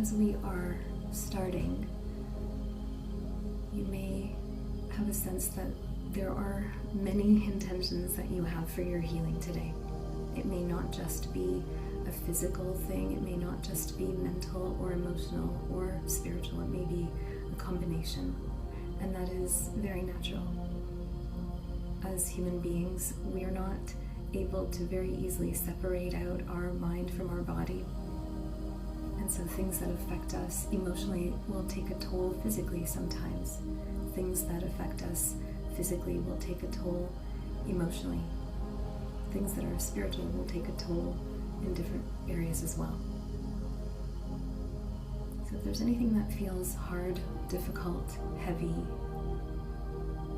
As we are starting, you may have a sense that there are many intentions that you have for your healing today. It may not just be a physical thing, it may not just be mental or emotional or spiritual, it may be a combination, and that is very natural. As human beings, we are not able to very easily separate out our mind from our body. And so things that affect us emotionally will take a toll physically sometimes. Things that affect us physically will take a toll emotionally. Things that are spiritual will take a toll in different areas as well. So if there's anything that feels hard, difficult, heavy,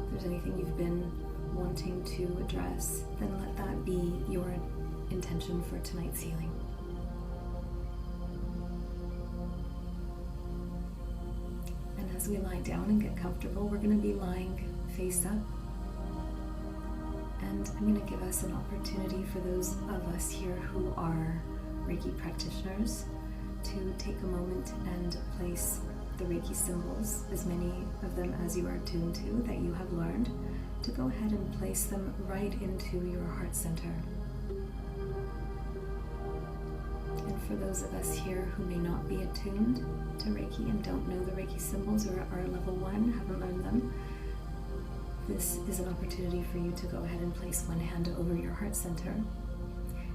if there's anything you've been wanting to address, then let that be your intention for tonight's healing. And as we lie down and get comfortable, we're going to be lying face up. And I'm going to give us an opportunity for those of us here who are Reiki practitioners to take a moment and place the Reiki symbols, as many of them as you are attuned to, that you have learned, to go ahead and place them right into your heart center. And for those of us here who may not be attuned to Reiki and don't know the Reiki symbols or are level 1, haven't learned them, this is an opportunity for you to go ahead and place one hand over your heart center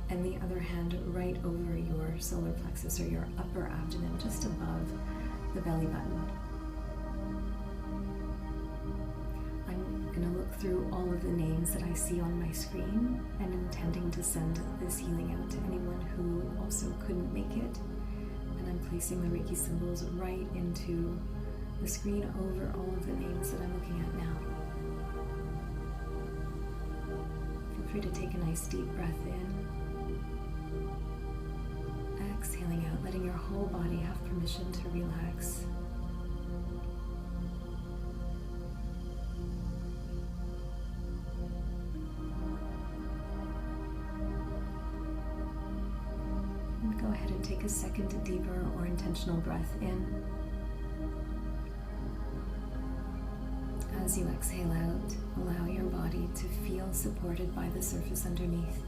and the other hand right over your solar plexus or your upper abdomen, just above the belly button. I'm going to look through all of the names that I see on my screen and intending to send this healing out to anyone who also couldn't make it. And I'm placing the Reiki symbols right into the screen over all of the names that I'm looking at now. Feel free to take a nice deep breath in. Exhaling out, letting your whole body have permission to relax. And go ahead and take a second deeper or intentional breath in. As you exhale out, allow your body to feel supported by the surface underneath.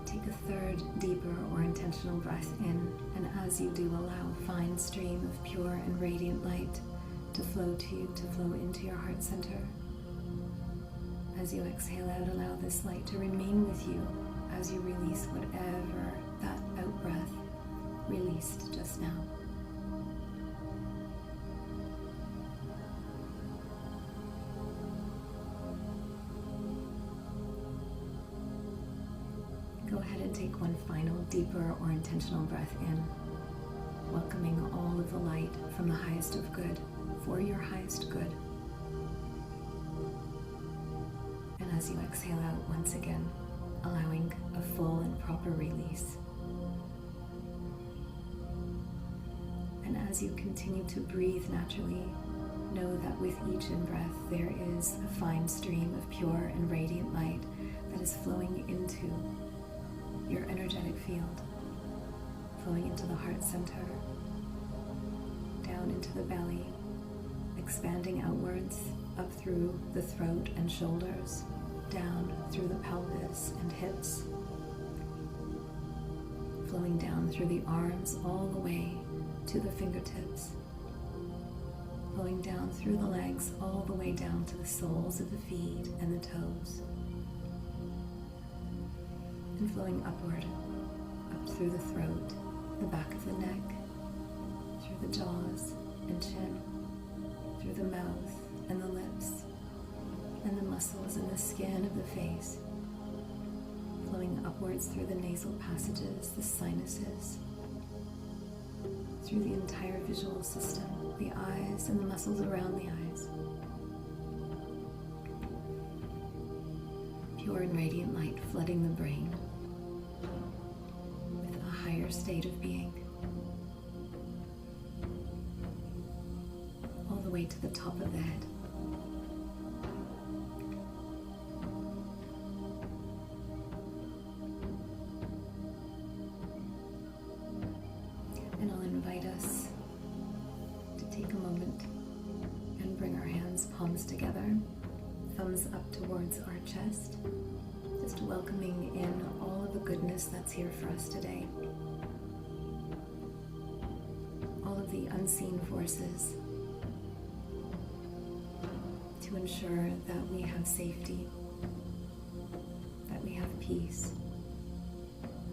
Take a third, deeper or intentional breath in, and as you do, allow a fine stream of pure and radiant light to flow to you, to flow into your heart center. As you exhale out, allow this light to remain with you as you release whatever that out-breath released just now. Go ahead and take one final deeper or intentional breath in, welcoming all of the light from the highest of good for your highest good. And as you exhale out once again, allowing a full and proper release. And as you continue to breathe naturally, know that with each in-breath there is a fine stream of pure and radiant light that is flowing into your energetic field, flowing into the heart center, down into the belly, expanding outwards, up through the throat and shoulders, down through the pelvis and hips, flowing down through the arms all the way to the fingertips, flowing down through the legs all the way down to the soles of the feet and the toes, and flowing upward, up through the throat, the back of the neck, through the jaws and chin, through the mouth and the lips, and the muscles and the skin of the face, flowing upwards through the nasal passages, the sinuses, through the entire visual system, the eyes and the muscles around the eyes. Pure and radiant light flooding the brain with a higher state of being, all the way to the top of the head. together, thumbs up towards our chest, just welcoming in all of the goodness that's here for us today. All of the unseen forces to ensure that we have safety, that we have peace,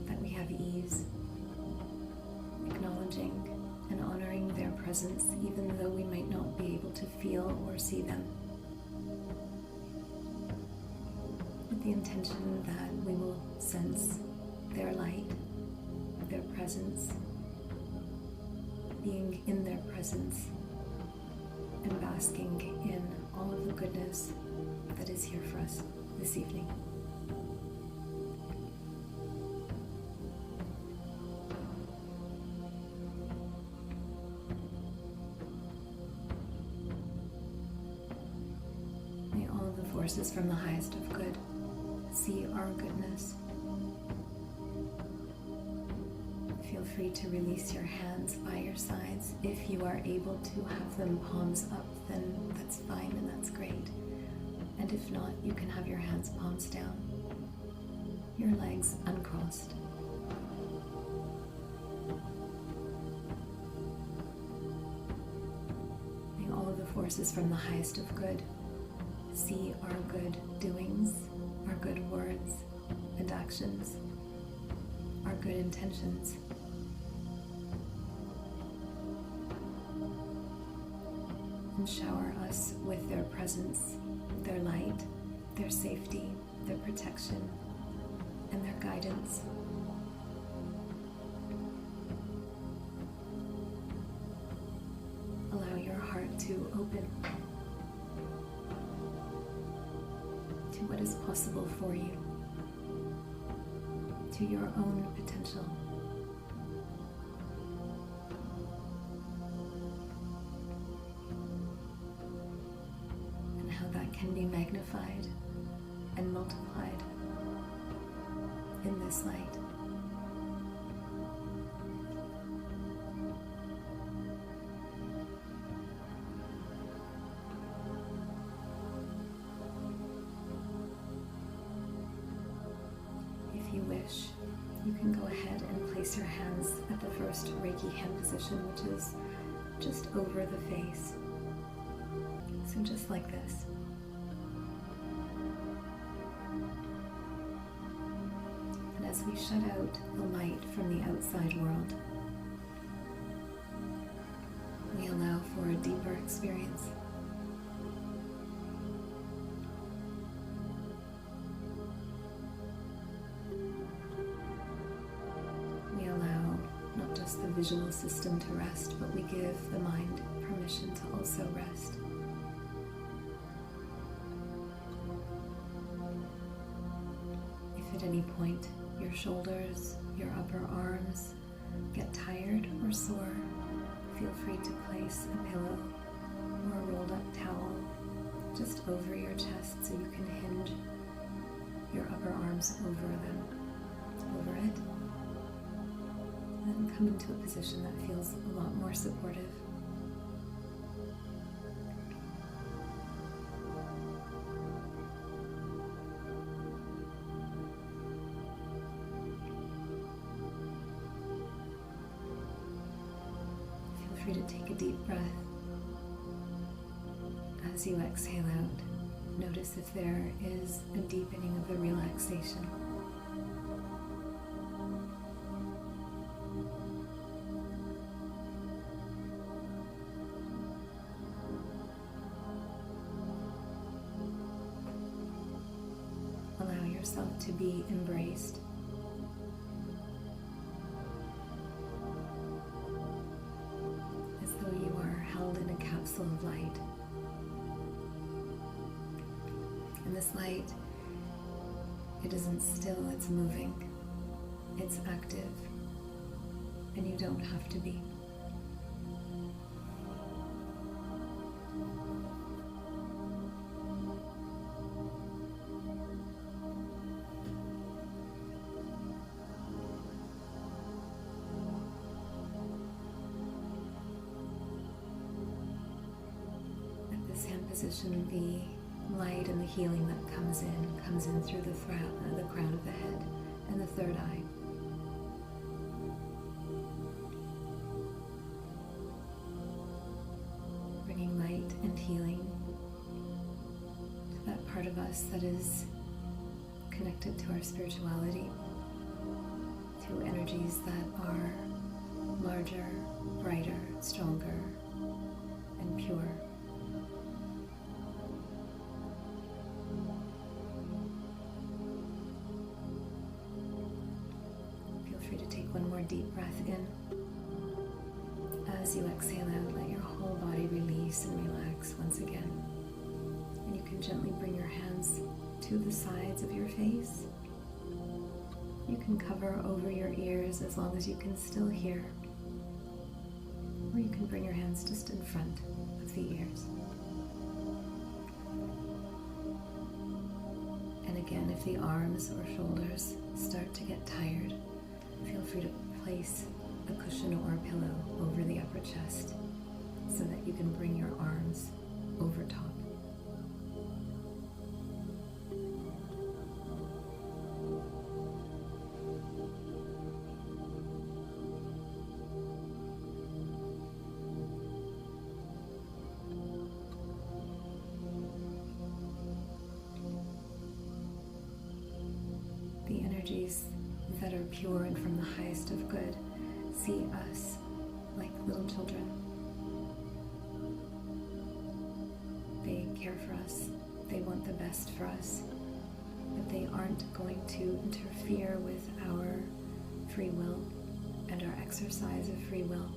that we have ease, acknowledging and honoring their presence even though we might not be able to feel or see them, with the intention that we will sense their light, their presence, being in their presence and basking in all of the goodness that is here for us this evening. May all of the forces from the highest of good see our goodness. Feel free to release your hands by your sides. If you are able to have them palms up, then that's fine and that's great. And if not, you can have your hands palms down, your legs uncrossed. May all of the forces from the highest of good see our good doings, our good words and actions, our good intentions. And shower us with their presence, their light, their safety, their protection, and their guidance. Allow your heart to open to what is possible for you, to your own potential. Can be magnified and multiplied in this light. If you wish, you can go ahead and place your hands at the first Reiki hand position, which is just over the face. So just like this. As we shut out the light from the outside world, we allow for a deeper experience. We allow not just the visual system to rest, but we give the mind permission to also rest. If at any point your shoulders, your upper arms get tired or sore, feel free to place a pillow or a rolled up towel just over your chest so you can hinge your upper arms over it, and then come into a position that feels a lot more supportive. Free to take a deep breath. As you exhale out, notice if there is a deepening of the relaxation. Allow yourself to be embraced. In a capsule of light. And this light, it isn't still, it's moving, it's active, and you don't have to be. position the light and the healing that comes in through the crown of the head and the third eye. Bringing light and healing to that part of us that is connected to our spirituality, to energies that are larger, brighter, stronger, and pure. Feel free to take one more deep breath in. As you exhale out, let your whole body release and relax once again. And you can gently bring your hands to the sides of your face. You can cover over your ears as long as you can still hear. Or you can bring your hands just in front of the ears. And again, if the arms or shoulders start to get tired, feel free to place a cushion or a pillow over the upper chest so that you can bring your arms over top. The energies that are pure and from the highest of good see us like little children. They care for us, they want the best for us, but they aren't going to interfere with our free will and our exercise of free will.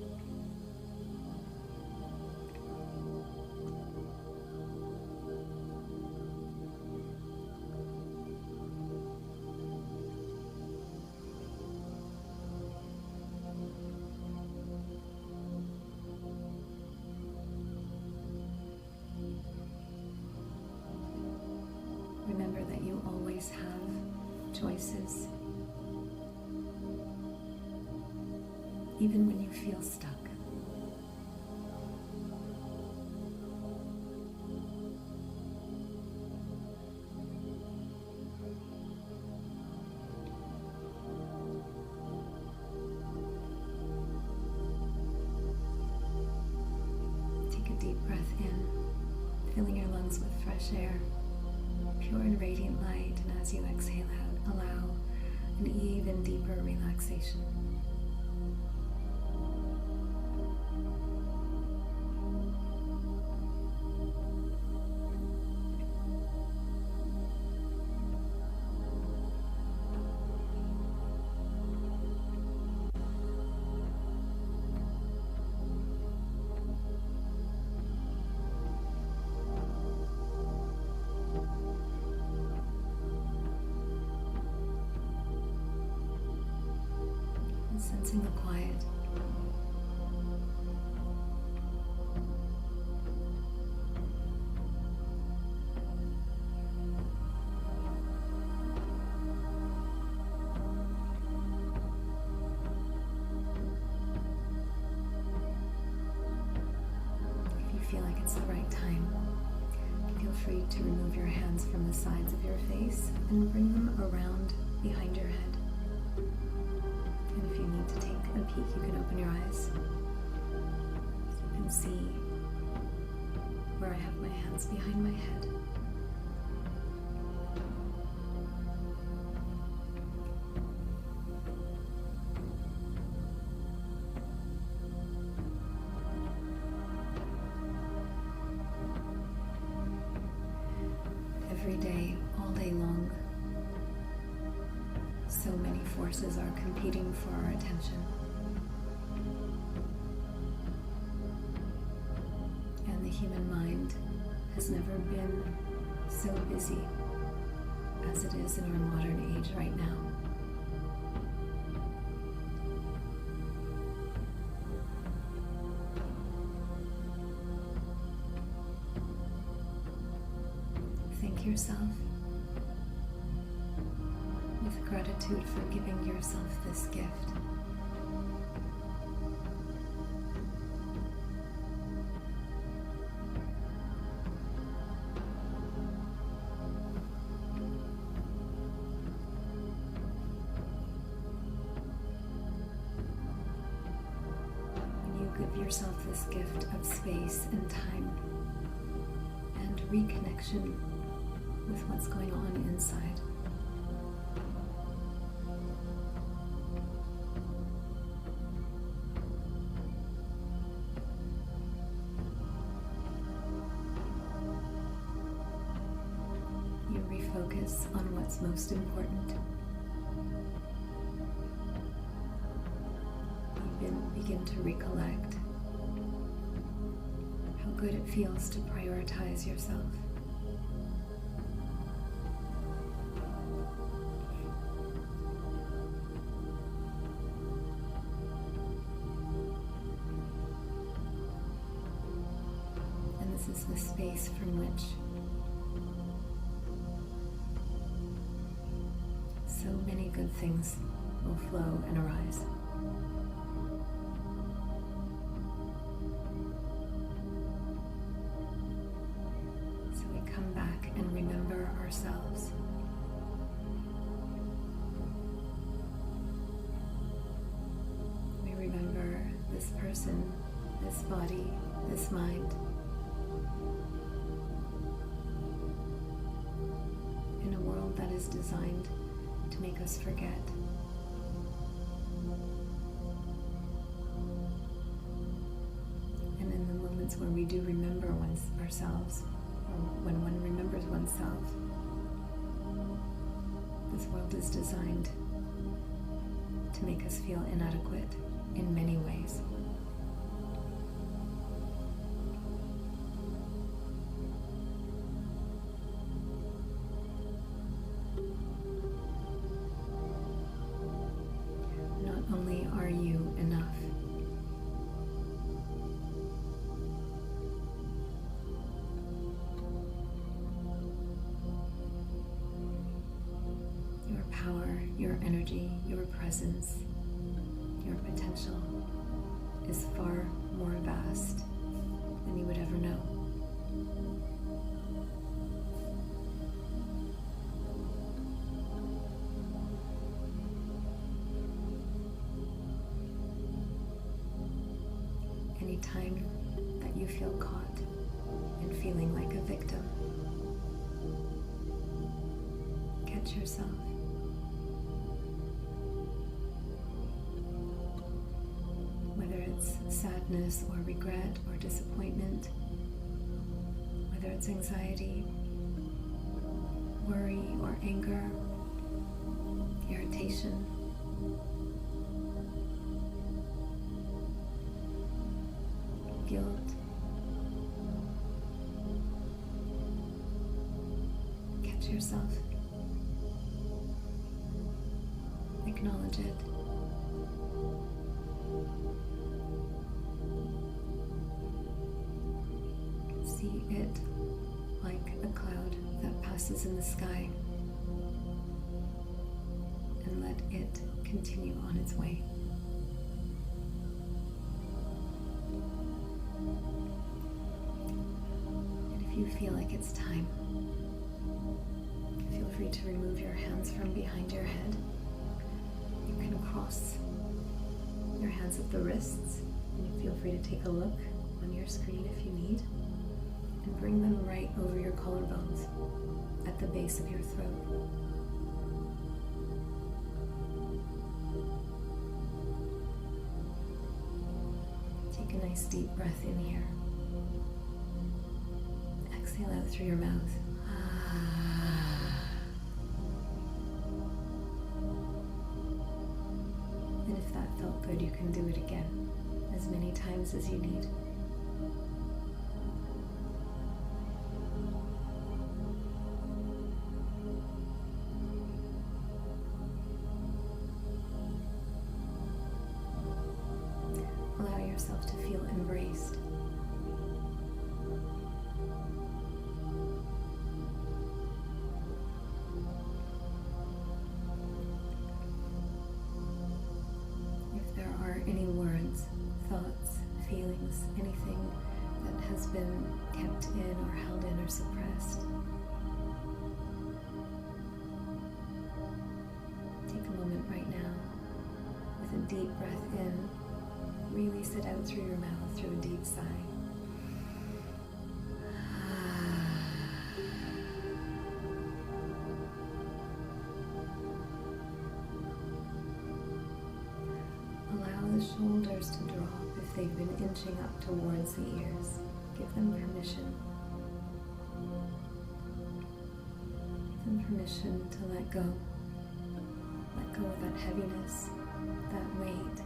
Remember that you always have choices, even when you feel stuck. Take a deep breath in, filling your lungs with fresh air, pure and radiant light, and as you exhale out, allow an even deeper relaxation. Sensing the quiet. If you feel like it's the right time, feel free to remove your hands from the sides of your face and bring them around behind your head. And if you need to take a peek, you can open your eyes so you can see where I have my hands behind my head. Every day, all day long, so many forces are competing for our attention. And the human mind has never been so busy as it is in our modern age right now. Thank yourself. With gratitude for giving yourself this gift. yourself this gift of space and time and reconnection with what's going on inside. You refocus on what's most important. Begin to recollect how good it feels to prioritize yourself. And this is the space from which so many good things will flow and arise. Ourselves. We remember this person, this body, this mind. In a world that is designed to make us forget. And in the moments where we do remember ourselves, or when one remembers oneself, this world is designed to make us feel inadequate in many ways. Not only are you enough, power, your energy, your presence, your potential is far more vast than you would ever know. Anytime that you feel caught in feeling like a victim, catch yourself. Whether it's sadness or regret or disappointment, whether it's anxiety, worry or anger, irritation, guilt, catch yourself, acknowledge it. See it like a cloud that passes in the sky, and let it continue on its way. And if you feel like it's time, feel free to remove your hands from behind your head. You can cross your hands at the wrists, and feel free to take a look on your screen if you need. And bring them right over your collarbones at the base of your throat. Take a nice deep breath in here. Exhale out through your mouth. And if that felt good, you can do it again, as many times as you need. Allow yourself to feel embraced. If there are any words, thoughts, feelings, anything that has been kept in or held in or suppressed, take a moment right now with a deep breath in release it out through your mouth through a deep sigh. Allow the shoulders to drop if they've been inching up towards the ears. Give them permission. Give them permission to let go. Let go of that heaviness, that weight,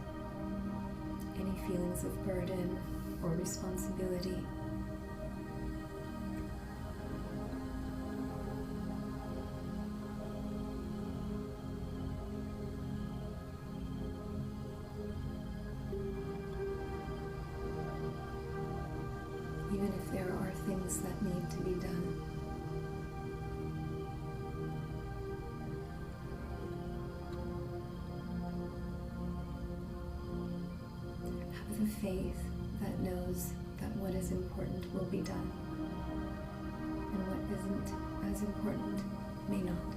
any feelings of burden or responsibility. Even if there are things that need to be done. Have the faith that knows that what is important will be done, and what isn't as important may not.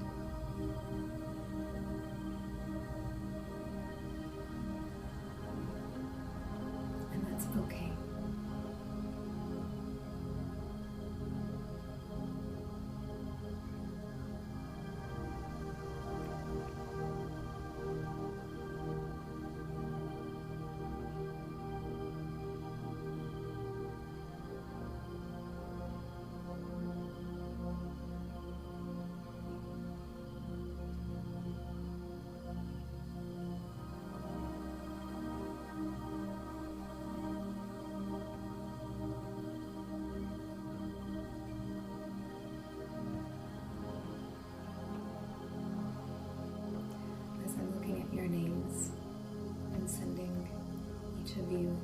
And that's okay. Your names and sending each of you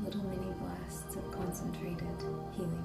little mini blasts of concentrated healing.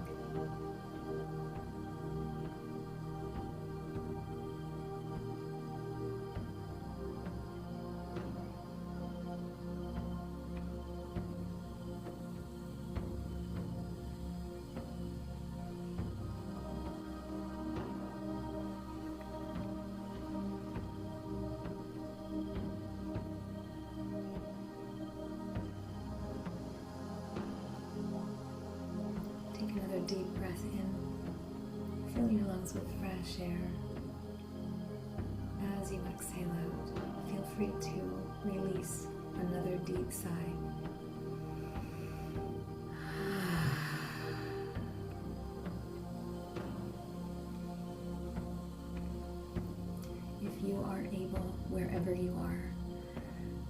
Deep breath in. Fill your lungs with fresh air. As you exhale out, feel free to release another deep sigh. If you are able, wherever you are,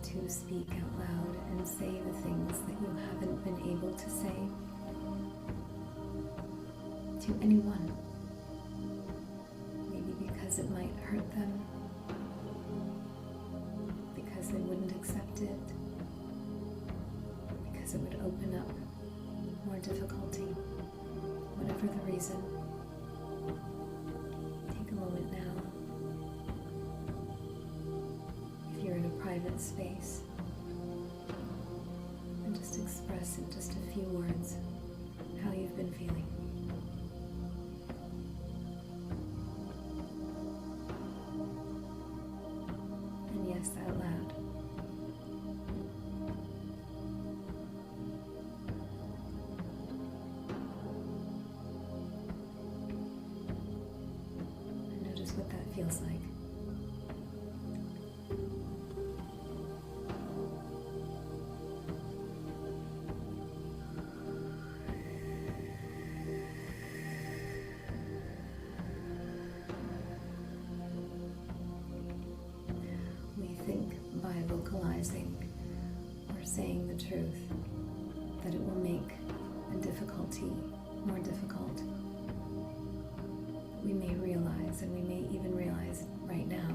to speak out loud and say the things that you haven't been able to say to anyone, maybe because it might hurt them, because they wouldn't accept it, because it would open up more difficulty, whatever the reason. Take a moment now. If you're in a private space, and just express in just a few words how you've been feeling. Out loud. And notice what that feels like. By vocalizing or saying the truth, that it will make a difficulty more difficult. We may realize, and we may even realize right now,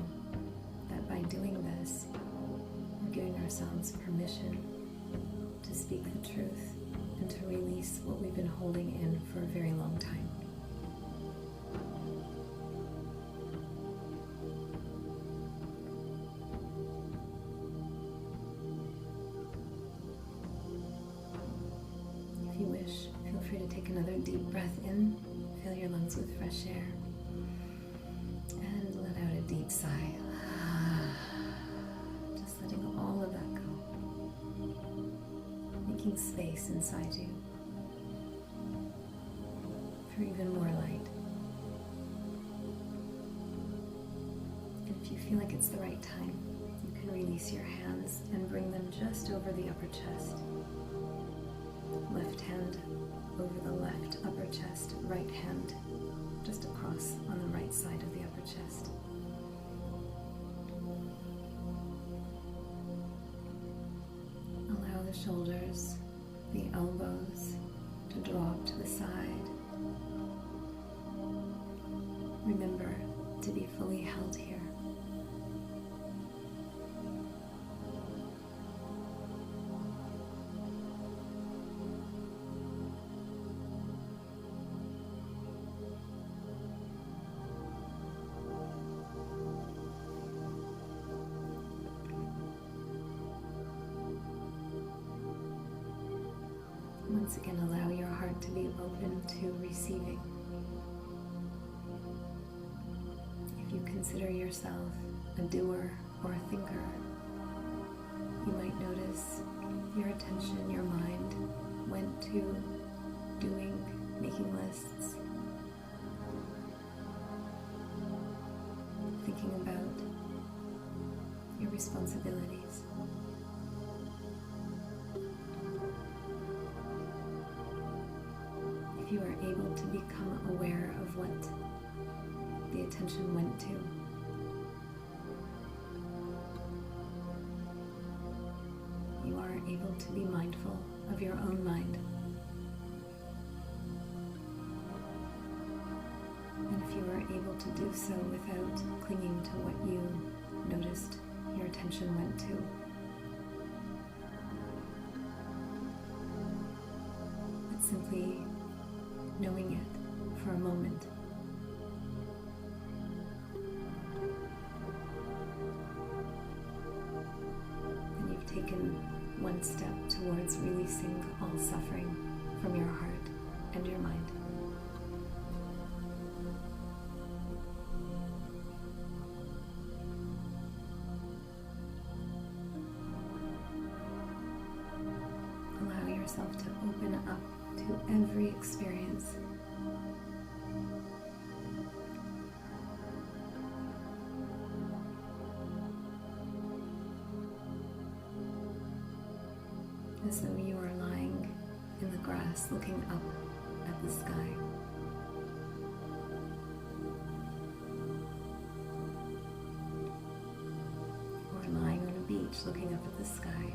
that by doing this, we're giving ourselves permission to speak the truth and to release what we've been holding in for a very long time. If you wish, feel free to take another deep breath in, fill your lungs with fresh air, and let out a deep sigh. Just letting all of that go. space inside you for even more light. And if you feel like it's the right time, you can release your hands and bring them just over the upper chest. Left hand over the left upper chest, right hand just across on the right side of the upper chest. Allow the shoulders, the elbows to drop to the side. Remember to be fully held here. Once again, allow your heart to be open to receiving. If you consider yourself a doer or a thinker, you might notice your attention, your mind went to doing, making lists, thinking about your responsibilities. If you are able to become aware of what the attention went to, you are able to be mindful of your own mind. And if you are able to do so without clinging to what you noticed your attention went to, but simply knowing it for a moment. And you've taken one step towards releasing all suffering from your heart and your mind. Allow yourself to open up to every experience. As though you are lying in the grass looking up at the sky. Or lying on a beach looking up at the sky.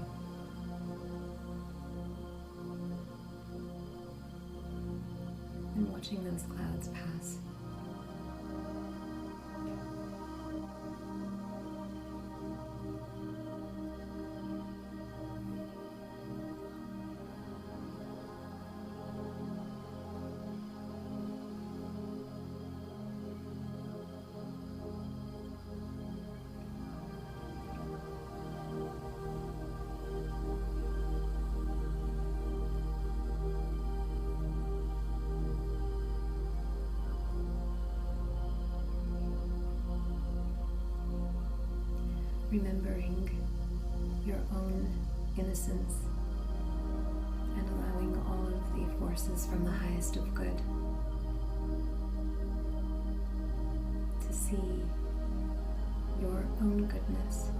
And watching those clouds pass. Remembering your own innocence and allowing all of the forces from the highest of good to see your own goodness.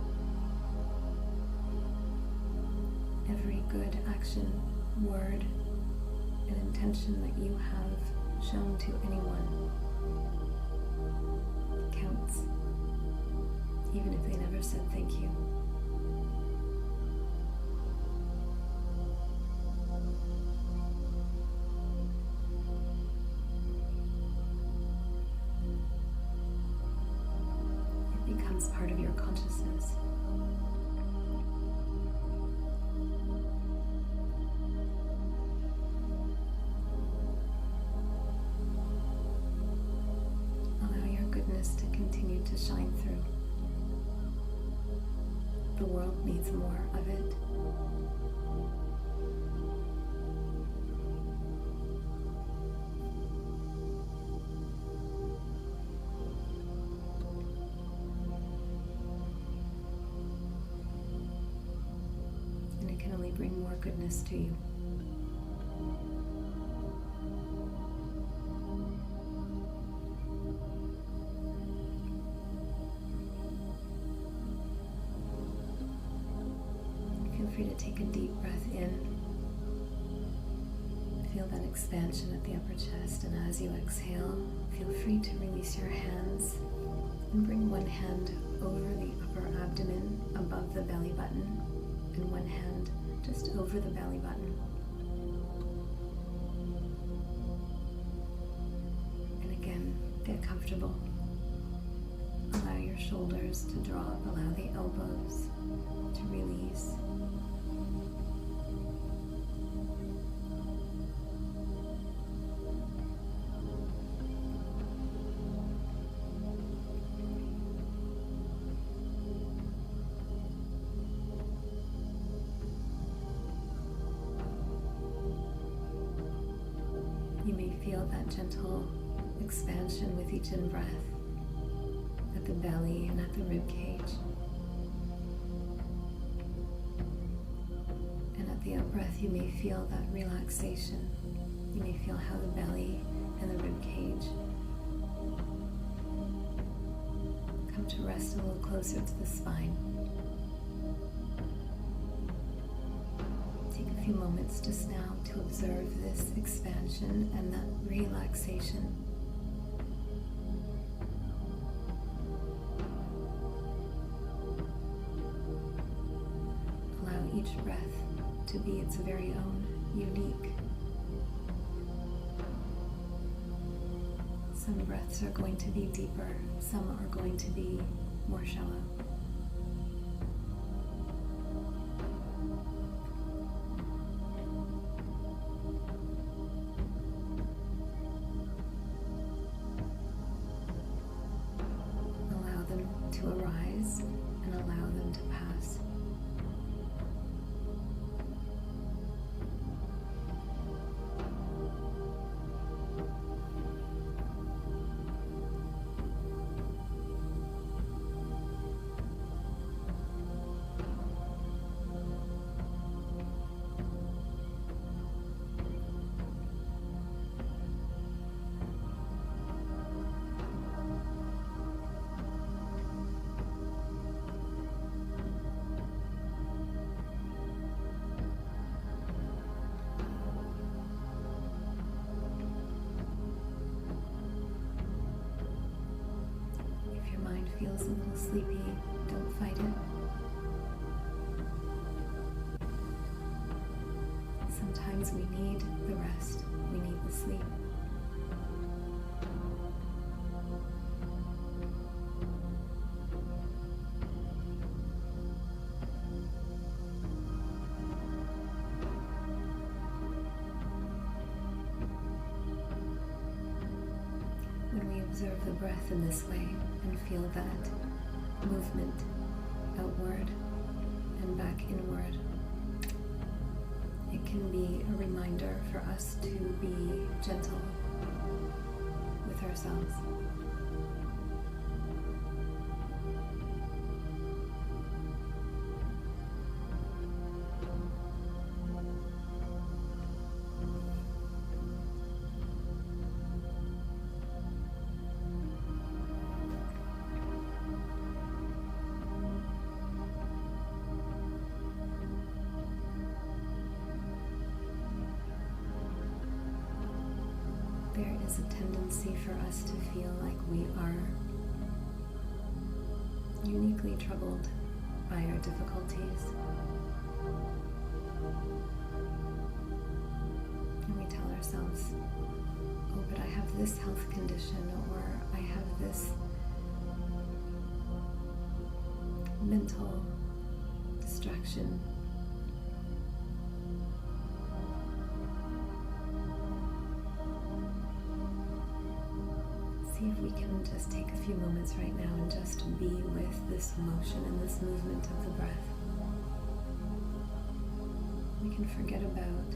Every good action, word, and intention that you have shown to anyone counts. Even if they never said thank you. It becomes part of your consciousness. Allow your goodness to continue to shine through. The world needs more of it. And it can only bring more goodness to you. to take a deep breath in. Feel that expansion at the upper chest, and as you exhale, feel free to release your hands and bring one hand over the upper abdomen above the belly button and one hand just over the belly button. And again, get comfortable. Allow your shoulders to drop, allow the elbows to release. You may feel that gentle expansion with each in-breath at the belly and at the rib cage. And at the out-breath, you may feel that relaxation. You may feel how the belly and the rib cage come to rest a little closer to the spine. Take a few moments just now to observe this expansion and that relaxation. Allow each breath to be its very own, unique. Some breaths are going to be deeper, some are going to be more shallow. To arise and allow them to pass. Feels a little sleepy, don't fight it. Sometimes we need the rest, we need the sleep. When we observe the breath in this way, and feel that movement outward and back inward, it can be a reminder for us to be gentle with ourselves. There is a tendency for us to feel like we are uniquely troubled by our difficulties. And we tell ourselves, oh, but I have this health condition, or I have this mental distraction. See if we can just take a few moments right now and just be with this motion and this movement of the breath. We can forget about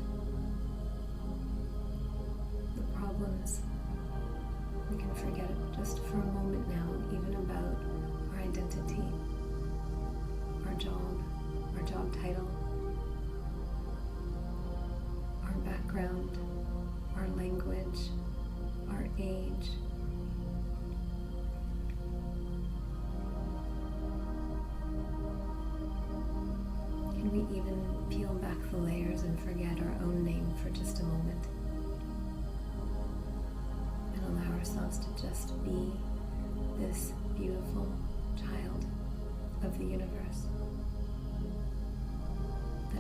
the problems. We can forget just for a moment now, even about our identity, our job title, our background, our language, our age. Can we even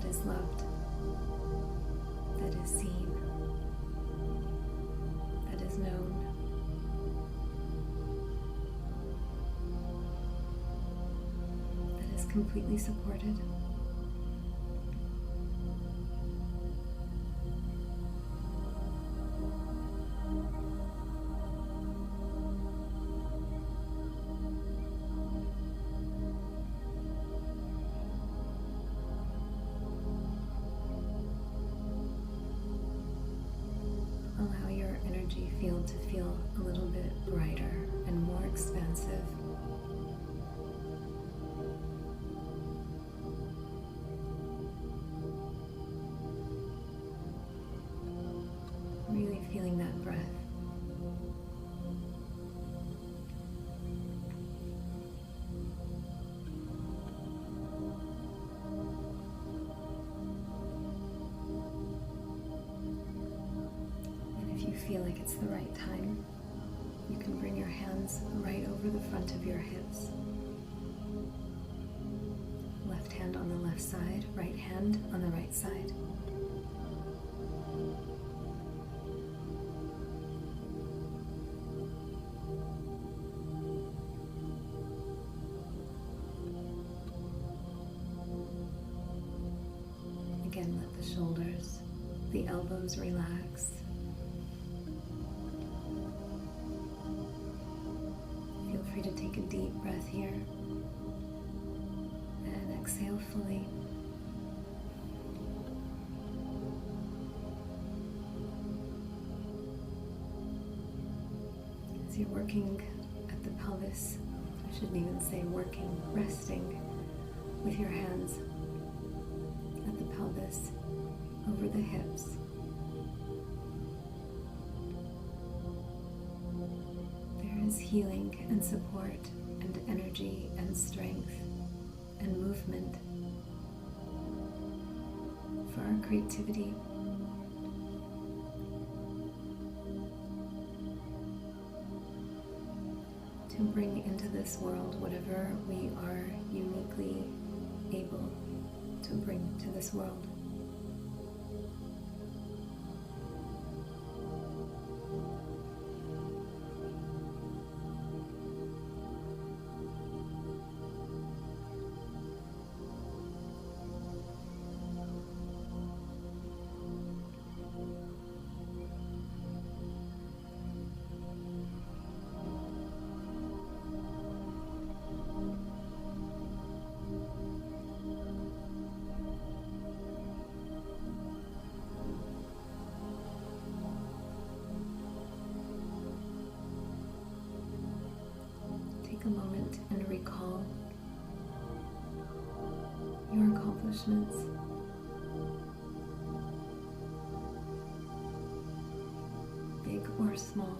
is loved, that is seen, that is known. That is completely supported. Allow your energy field to feel a little bit brighter and more expansive. Really feeling that breath. If you feel like it's the right time, you can bring your hands right over the front of your hips. Left hand on the left side, right hand on the right side. Again, let the shoulders, the elbows relax. Feel free to take a deep breath here and exhale fully. As you're working at the pelvis, I shouldn't even say working, resting with your hands at the pelvis, over the hips. There is healing and support and energy and strength and movement for our creativity. To bring into this world whatever we are uniquely able to bring to this world. Take a moment and recall your accomplishments. Big or small,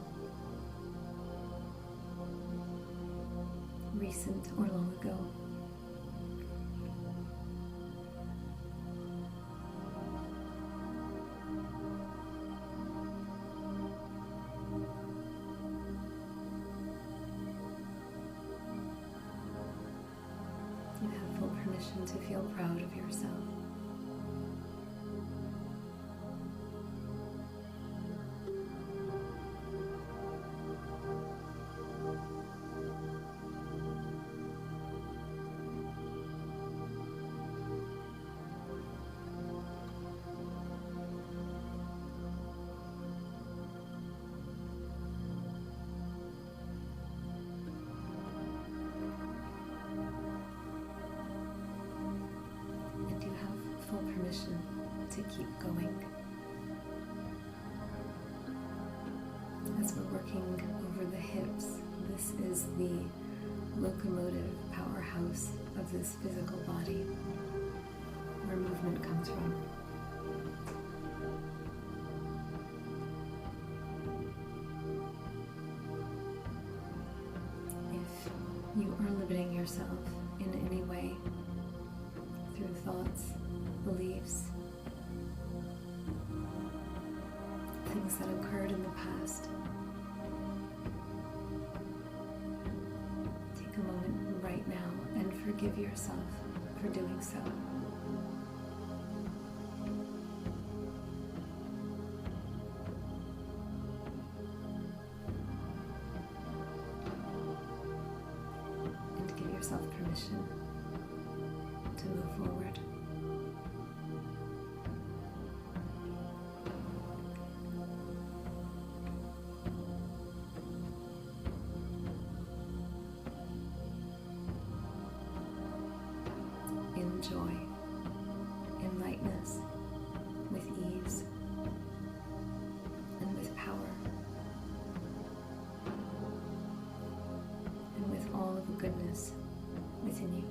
recent or long ago. You have full permission to feel proud of yourself. Full permission to keep going. As we're working over the hips, this is the locomotive powerhouse of this physical body, where movement comes from. If you are limiting yourself in any way through thoughts, beliefs, things that occurred in the past, take a moment right now and forgive yourself for doing so. yourself permission to move forward. In joy, in lightness, with ease, and with power, and with all of the goodness within you.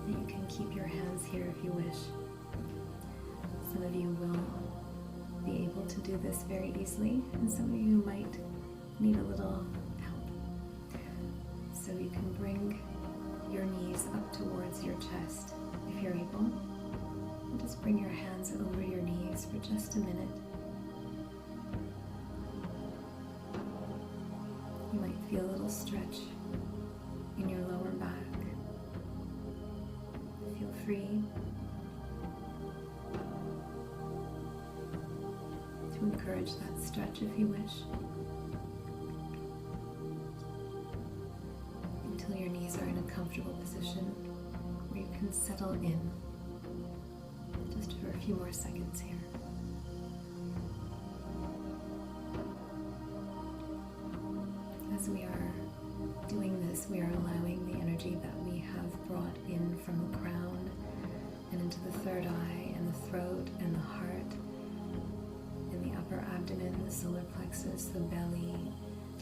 You can keep your hands here if you wish. Some of you will be able to do this very easily, and some of you might need a little help. So you can bring your knees up towards your chest if you're able. And just bring your hands over your knees for just a minute. You might feel a little stretch in your lower back. Feel free to encourage that stretch if you wish, until your knees are in a comfortable position where you can settle in, just for a few more seconds here. As we are doing this, we are allowing the energy that we have brought in from the crown and into the third eye and the throat and the heart, in the upper abdomen, the solar plexus, the belly,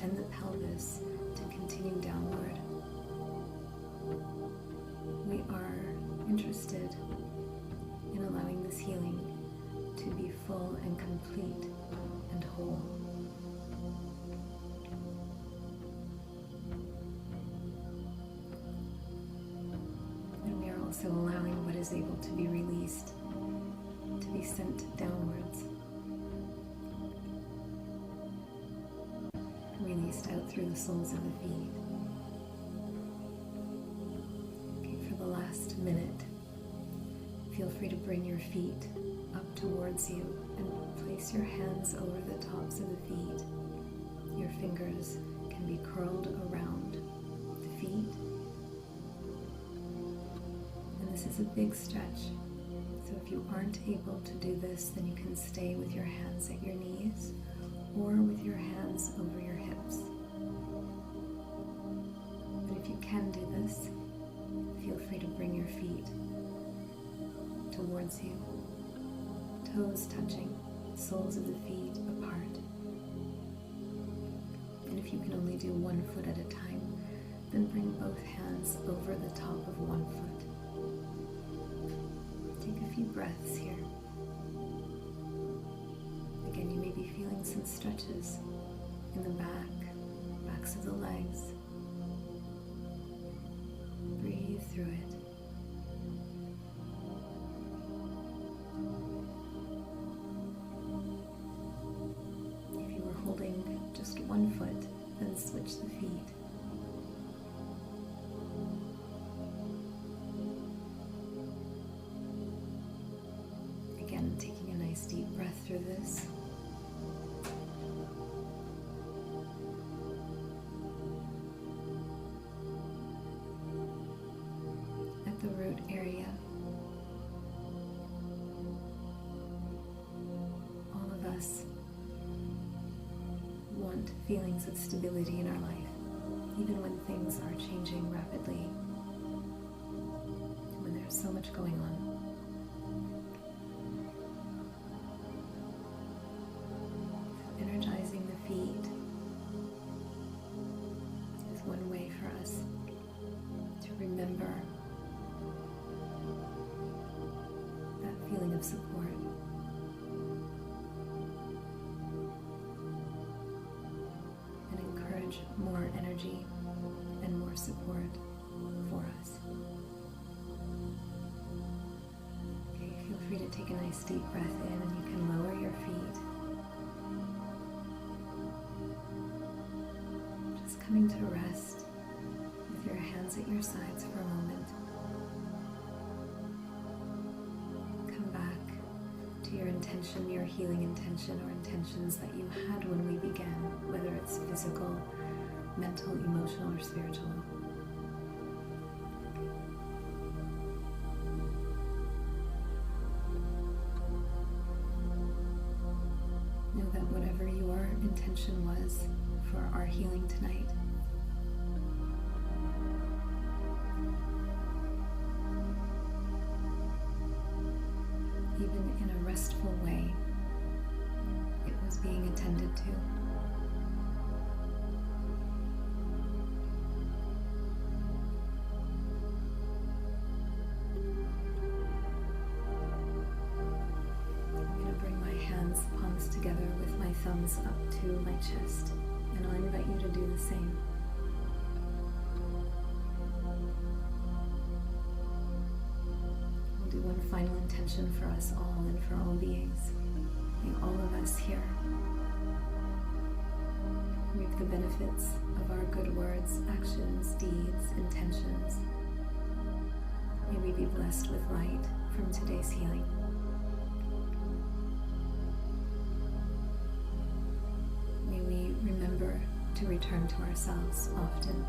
and the pelvis to continue downward. We are interested in allowing this healing to be full and complete and whole. And we are also allowing what is able to be released to be sent downwards. Released out through the soles of the feet. Okay, for the last minute, feel free to bring your feet up towards you and place your hands over the tops of the feet. Your fingers can be curled around the feet. And this is a big stretch. So if you aren't able to do this, then you can stay with your hands at your knees or with your hands over your hips. But if you can do this, feel free to bring your feet towards you, toes touching, soles of the feet apart. And if you can only do one foot at a time, then bring both hands over the top of one foot. Take a few breaths here. Again, you may be feeling some stretches in the backs of the legs. Breathe through it. If you were holding just one foot, then switch the feet. Again, taking a nice deep breath through this. At the root area, all of us want feelings of stability in our life, even when things are changing rapidly, when there's so much going on. Energizing the feet is one way for us to remember that feeling of support. And encourage more energy and more support for us. Okay, feel free to take a nice deep breath in, and you can lower your feet. Just coming to rest with your hands at your sides for a moment. Come back to to your intention, your healing intention, or intentions that you had when we began, whether it's physical, mental, emotional, or spiritual. Know that whatever your intention was for our healing tonight, even in a restful way, it was being attended to. I'm going to bring my hands, palms together with my thumbs up to my chest, and I'll invite you to do the same. We'll do one final intention for us all and for all beings. May all of us here reap the benefits of our good words, actions, deeds, intentions. May we be blessed with light from today's healing. May we remember to return to ourselves often,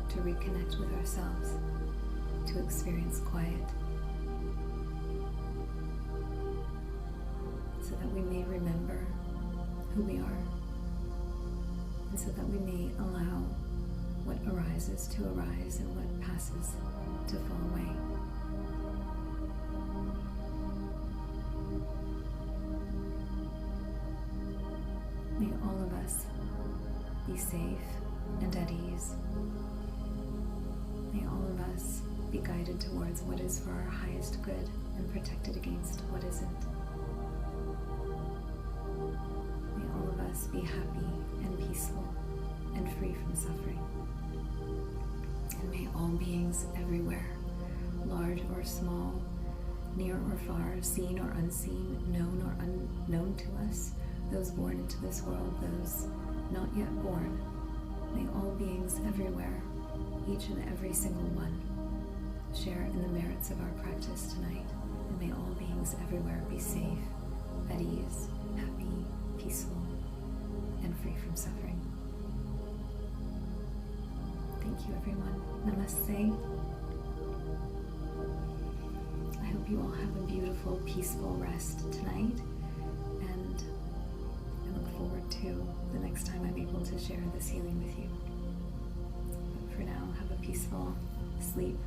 to reconnect with ourselves, to experience quiet, so that we may remember who we are, and so that we may allow what arises to arise and what passes to fall away. May all of us be safe and at ease. May all of us be guided towards what is for our highest good and protected against what isn't. May all of us be happy and peaceful and free from suffering. And may all beings everywhere, large or small, near or far, seen or unseen, known or unknown to us, those born into this world, those not yet born, may all beings everywhere, each and every single one, share in the merits of our practice tonight. And may all beings everywhere be safe, at ease, happy, peaceful, and free from suffering. Thank you, everyone. Namaste. I hope you all have a beautiful, peaceful rest tonight, and I look forward to the next time I'm able to share this healing with you. But for now, have a peaceful sleep.